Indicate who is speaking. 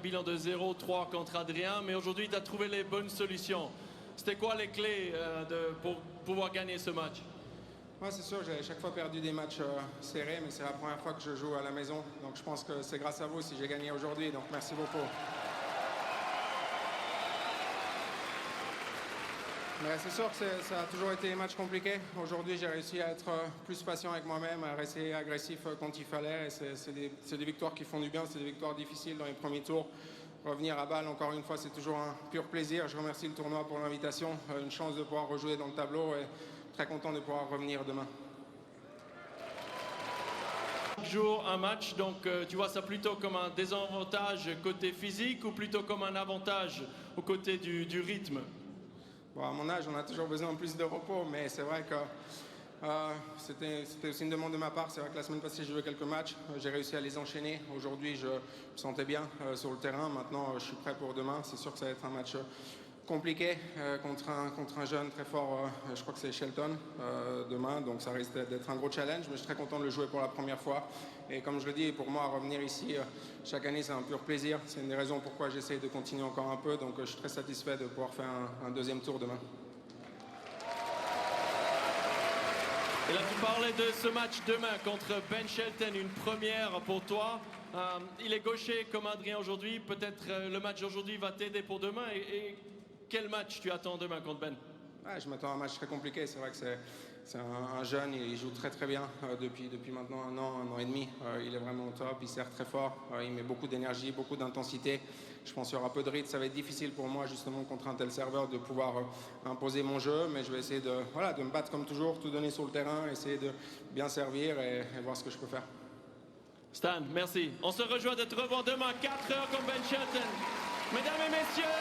Speaker 1: Bilan de 0-3 contre Adrien, mais aujourd'hui tu as trouvé les bonnes solutions. C'était quoi les clés pour pouvoir gagner ce match?
Speaker 2: Ouais, c'est sûr, j'ai chaque fois perdu des matchs serrés, mais c'est la première fois que je joue à la maison. Donc je pense que c'est grâce à vous si j'ai gagné aujourd'hui, donc merci beaucoup. Mais c'est sûr que ça a toujours été des matchs compliqués. Aujourd'hui, j'ai réussi à être plus patient avec moi-même, à rester agressif quand il fallait. Et c'est des victoires qui font du bien, c'est des victoires difficiles dans les premiers tours. Revenir à Bâle, encore une fois, c'est toujours un pur plaisir. Je remercie le tournoi pour l'invitation. Une chance de pouvoir rejouer dans le tableau et très content de pouvoir revenir demain.
Speaker 1: Chaque jour un match, donc tu vois ça plutôt comme un désavantage côté physique ou plutôt comme un avantage au côté du rythme?
Speaker 2: Bon, à mon âge, on a toujours besoin de plus de repos, mais c'est vrai que c'était aussi une demande de ma part. C'est vrai que la semaine passée, j'ai joué quelques matchs. J'ai réussi à les enchaîner. Aujourd'hui, je me sentais bien sur le terrain. Maintenant, je suis prêt pour demain. C'est sûr que ça va être un match compliqué contre un jeune très fort. Je crois que c'est Shelton demain. Donc, ça risque d'être un gros challenge. Mais je suis très content de le jouer pour la première fois. Et comme je le dis, pour moi, revenir ici chaque année, c'est un pur plaisir. C'est une des raisons pourquoi j'essaye de continuer encore un peu. Donc, je suis très satisfait de pouvoir faire un deuxième tour demain.
Speaker 1: Et là, tu parlais de ce match demain contre Ben Shelton, une première pour toi. Il est gaucher comme Adrien aujourd'hui. Peut-être le match d'aujourd'hui va t'aider pour demain. Et quel match tu attends demain contre Ben?
Speaker 2: Ouais, je m'attends à un match très compliqué. C'est vrai que c'est un jeune, il joue très très bien depuis maintenant un an et demi. Il est vraiment au top, il sert très fort, il met beaucoup d'énergie, beaucoup d'intensité. Je pense qu'il y aura peu de rythme. Ça va être difficile pour moi justement contre un tel serveur de pouvoir imposer mon jeu, mais je vais essayer de me battre comme toujours, tout donner sur le terrain, essayer de bien servir et voir ce que je peux faire.
Speaker 1: Stan, merci. On se rejoint de te revoir demain 4 heures contre Ben Shelton. Mesdames et messieurs,